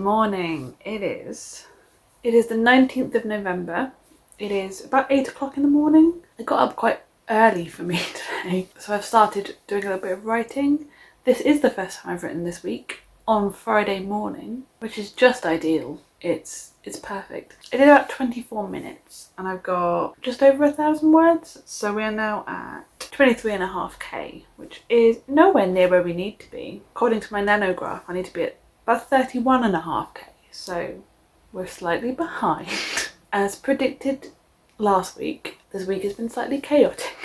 morning. It is the 19th of November. It is about 8 o'clock in the morning. I got up quite early for me today, so I've started doing a little bit of writing. This is the first time I've written this week on Friday morning, which is just ideal. It's perfect. I did about 24 minutes and I've got just over 1,000 words, so we are now at 23.5k, which is nowhere near where we need to be. According to my nanograph, I need to be at about 31.5k, so we're slightly behind. As predicted last week, this week has been slightly chaotic.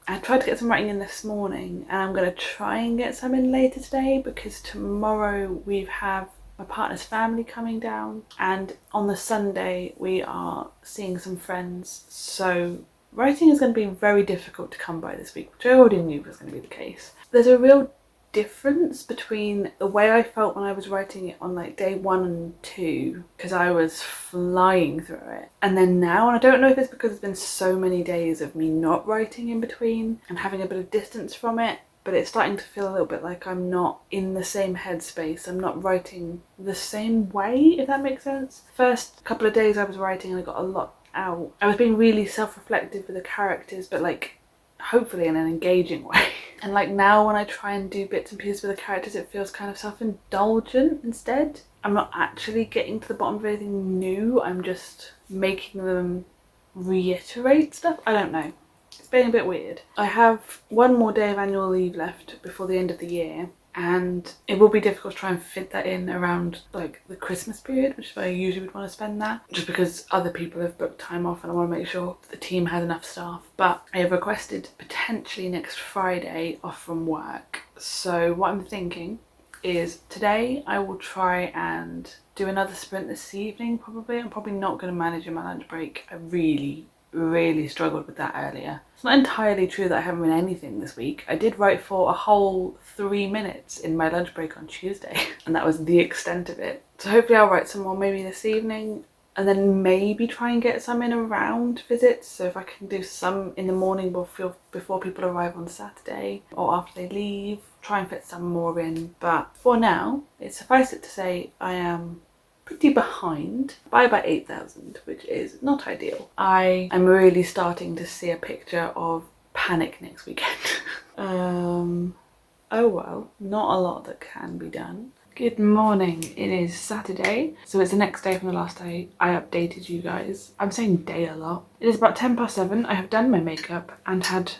I tried to get some writing in this morning and I'm going to try and get some in later today because tomorrow we have my partner's family coming down and on the Sunday we are seeing some friends. So writing is going to be very difficult to come by this week, which I already knew was going to be the case. There's a real difference between the way I felt when I was writing it on like day 1 and 2, because I was flying through it, and then now, and I don't know if it's because there's been so many days of me not writing in between and having a bit of distance from it, but it's starting to feel a little bit like I'm not in the same headspace. I'm not writing the same way, if that makes sense. First couple of days I was writing and I got a lot out. I was being really self-reflective with the characters, but like hopefully in an engaging way. And like now when I try and do bits and pieces with the characters, it feels kind of self-indulgent instead. I'm not actually getting to the bottom of anything new, I'm just making them reiterate stuff. I don't know. It's been a bit weird. I have one more day of annual leave left before the end of the year, and it will be difficult to try and fit that in around like the Christmas period, which is where I usually would want to spend that, just because other people have booked time off and I want to make sure the team has enough staff. But I have requested potentially next Friday off from work. So what I'm thinking is today I will try and do another sprint this evening probably. I'm probably not going to manage in my lunch break. I really struggled with that earlier. It's not entirely true that I haven't written anything this week. I did write for a whole 3 minutes in my lunch break on Tuesday and that was the extent of it. So hopefully I'll write some more maybe this evening and then maybe try and get some in around visits. So if I can do some in the morning before people arrive on Saturday or after they leave, try and fit some more in. But for now, it suffice it to say I am pretty behind by about 8,000, which is not ideal. I am really starting to see a picture of panic next weekend. Oh well, not a lot that can be done. Good morning, it is Saturday, so it's the next day from the last day I updated you guys. I'm saying day a lot. It is about 7:10. I have done my makeup and had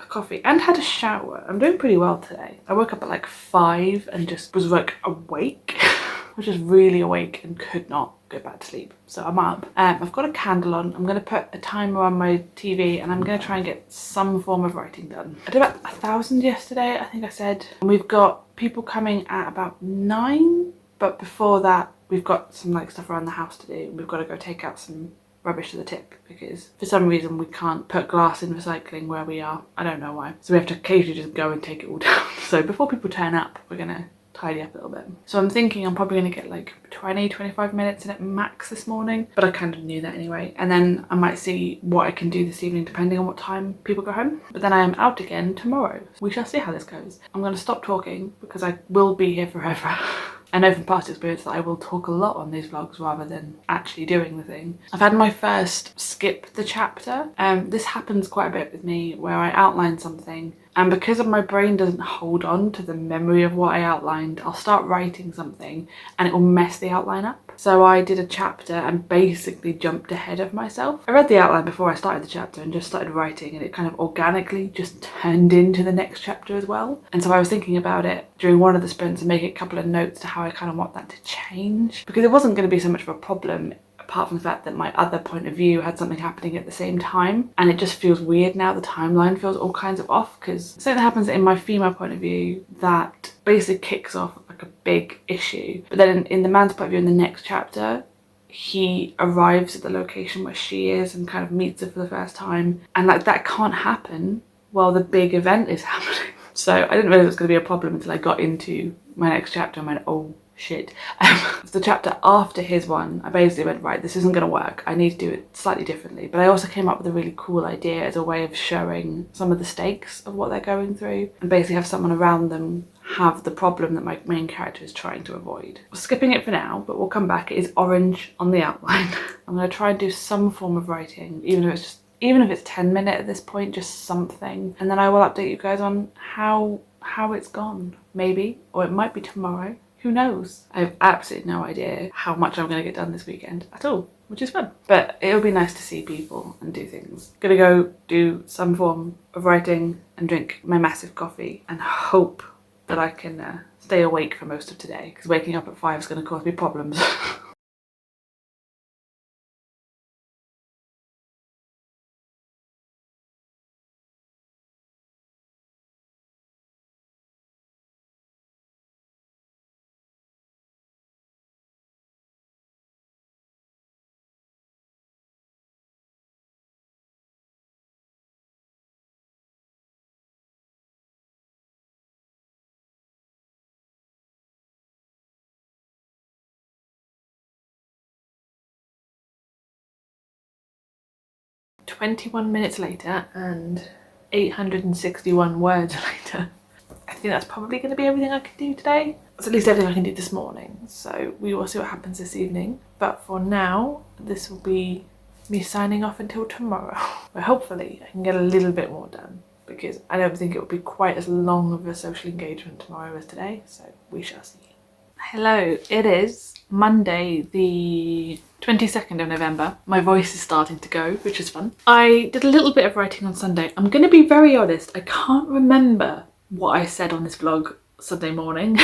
a coffee and had a shower. I'm doing pretty well today. I woke up at like 5 and just was like awake. I was just really awake and could not go back to sleep. So I'm up. I've got a candle on. I'm going to put a timer on my TV and I'm going to try and get some form of writing done. I did about 1,000 yesterday, I think I said. And we've got people coming at about 9. But before that, we've got some like stuff around the house to do. We've got to go take out some rubbish to the tip because for some reason we can't put glass in recycling where we are. I don't know why. So we have to occasionally just go and take it all down. So before people turn up, we're going to tidy up a little bit. So I'm thinking I'm probably going to get like 20-25 minutes in at max this morning, but I kind of knew that anyway. And then I might see what I can do this evening depending on what time people go home. But then I am out again tomorrow. We shall see how this goes. I'm going to stop talking because I will be here forever. I know from past experience that I will talk a lot on these vlogs rather than actually doing the thing. I've had my first skip the chapter. This happens quite a bit with me where I outline something and because my brain doesn't hold on to the memory of what I outlined, I'll start writing something and it will mess the outline up. So I did a chapter and basically jumped ahead of myself. I read the outline before I started the chapter and just started writing, and it kind of organically just turned into the next chapter as well. And so I was thinking about it during one of the sprints and making a couple of notes to how I kind of want that to change, because it wasn't going to be so much of a problem apart from the fact that my other point of view had something happening at the same time, and it just feels weird now. The timeline feels all kinds of off because something that happens in my female point of view that basically kicks off like a big issue, but then in the man's point of view in the next chapter he arrives at the location where she is and kind of meets her for the first time, and like that can't happen while the big event is happening. So I didn't realize it was going to be a problem until I got into my next chapter and went, oh shit. The chapter after his one, I basically went, right, this isn't going to work. I need to do it slightly differently. But I also came up with a really cool idea as a way of showing some of the stakes of what they're going through and basically have someone around them have the problem that my main character is trying to avoid. We're skipping it for now, but we'll come back. It is orange on the outline. I'm going to try and do some form of writing, even if it's 10-minute at this point, just something. And then I will update you guys on how it's gone, maybe, or it might be tomorrow. Who knows? I have absolutely no idea how much I'm going to get done this weekend at all, which is fun. But it'll be nice to see people and do things. Gonna go do some form of writing and drink my massive coffee and hope that I can stay awake for most of today, because waking up at 5 is going to cause me problems. 21 minutes later and 861 words later. I think that's probably going to be everything I can do today. It's at least everything I can do this morning. So we will see what happens this evening. But for now, this will be me signing off until tomorrow. Where hopefully I can get a little bit more done, because I don't think it will be quite as long of a social engagement tomorrow as today. So we shall see. Hello, it is Monday the 22nd of November. My voice is starting to go, which is fun. I did a little bit of writing on Sunday. I'm going to be very honest, I can't remember what I said on this vlog Sunday morning.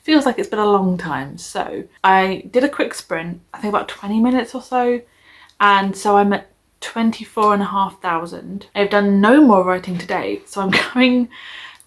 Feels like it's been a long time. So I did a quick sprint, I think about 20 minutes or so. And so I'm at 24,500. I've done no more writing today. So I'm going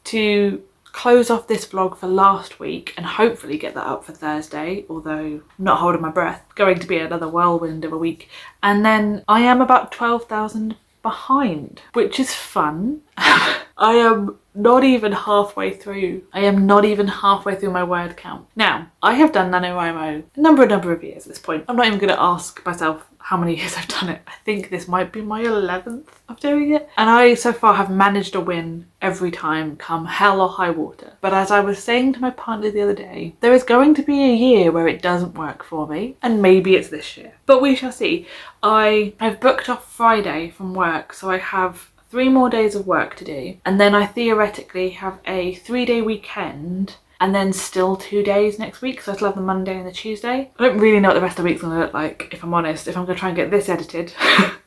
to close off this vlog for last week and hopefully get that up for Thursday, although not holding my breath. Going to be another whirlwind of a week. And then I am about 12,000 behind, which is fun. I am not even halfway through. I am not even halfway through my word count. Now, I have done Nanowrimo a number of years at this point. I'm not even going to ask myself how many years I've done it. I think this might be my 11th of doing it. And I so far have managed to win every time, come hell or high water. But as I was saying to my partner the other day, there is going to be a year where it doesn't work for me, and maybe it's this year. But we shall see. I've booked off Friday from work, so I have 3 more days of work to do. And then I theoretically have a 3-day weekend, and then still 2 days next week, so I still have the Monday and the Tuesday. I don't really know what the rest of the week's gonna look like, if I'm honest. If I'm gonna try and get this edited,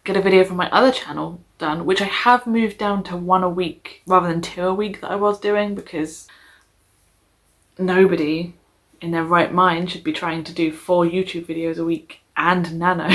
get a video from my other channel done, which I have moved down to 1 a week rather than 2 a week that I was doing, because nobody in their right mind should be trying to do 4 YouTube videos a week and nano.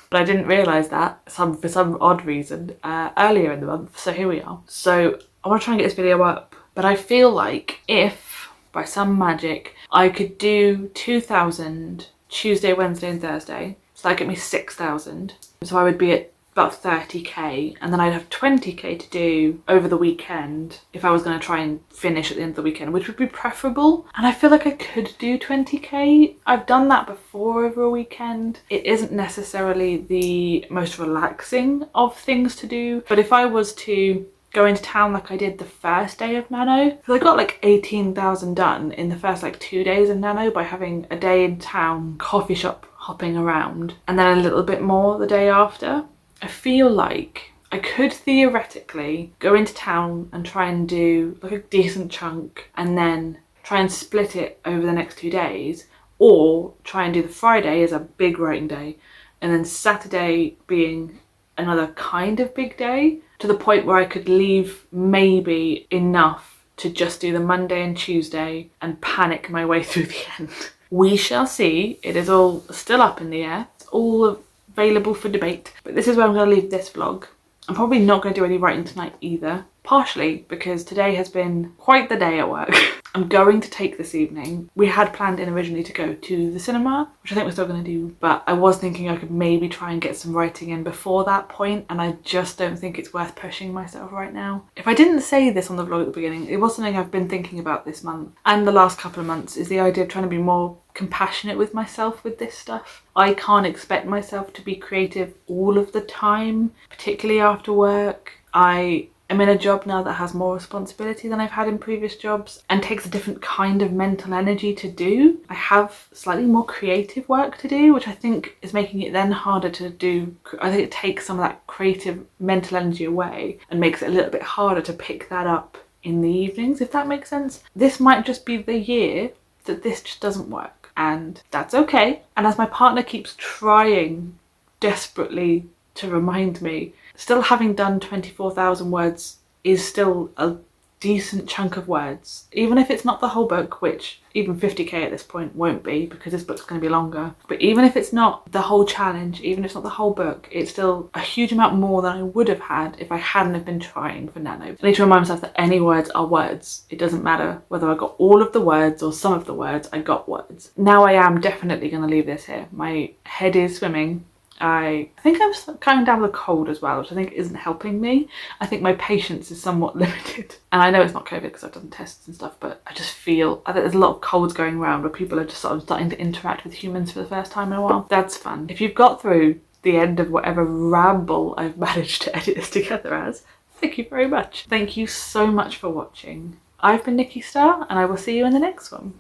But I didn't realise that for some odd reason earlier in the month, so here we are. So I want to try and get this video up, but I feel like if by some magic I could do 2,000 Tuesday, Wednesday and Thursday, so that'd get me 6,000. So I would be at about 30k, and then I'd have 20k to do over the weekend if I was going to try and finish at the end of the weekend, which would be preferable. And I feel like I could do 20k. I've done that before over a weekend. It isn't necessarily the most relaxing of things to do, but if I was to go into town like I did the first day of Nano, because I got like 18,000 done in the first like 2 days of Nano by having a day in town, coffee shop hopping around, and then a little bit more the day after. I feel like I could theoretically go into town and try and do like a decent chunk and then try and split it over the next 2 days, or try and do the Friday as a big writing day and then Saturday being another kind of big day, to the point where I could leave maybe enough to just do the Monday and Tuesday and panic my way through the end. We shall see. It is all still up in the air. It's all available for debate. But this is where I'm going to leave this vlog. I'm probably not going to do any writing tonight either, partially because today has been quite the day at work. I'm going to take this evening. We had planned in originally to go to the cinema, which I think we're still going to do, but I was thinking I could maybe try and get some writing in before that point, and I just don't think it's worth pushing myself right now. If I didn't say this on the vlog at the beginning, it was something I've been thinking about this month and the last couple of months, is the idea of trying to be more compassionate with myself with this stuff. I can't expect myself to be creative all of the time, particularly after work. I I'm in a job now that has more responsibility than I've had in previous jobs and takes a different kind of mental energy to do. I have slightly more creative work to do, which I think is making it then harder to do. I think it takes some of that creative mental energy away and makes it a little bit harder to pick that up in the evenings, if that makes sense. This might just be the year that this just doesn't work, and that's okay. And as my partner keeps trying desperately to remind me, still having done 24,000 words is still a decent chunk of words. Even if it's not the whole book, which even 50k at this point won't be because this book's going to be longer, but even if it's not the whole challenge, even if it's not the whole book, it's still a huge amount more than I would have had if I hadn't have been trying for Nano. I need to remind myself that any words are words. It doesn't matter whether I got all of the words or some of the words, I got words. Now I am definitely going to leave this here. My head is swimming. I think I'm coming down with a cold as well, which I think isn't helping me. I think my patience is somewhat limited. And I know it's not COVID because I've done tests and stuff, but I just feel that there's a lot of colds going around where people are just sort of starting to interact with humans for the first time in a while. That's fun. If you've got through the end of whatever ramble I've managed to edit this together as, thank you very much. Thank you so much for watching. I've been Nikki Starr, and I will see you in the next one.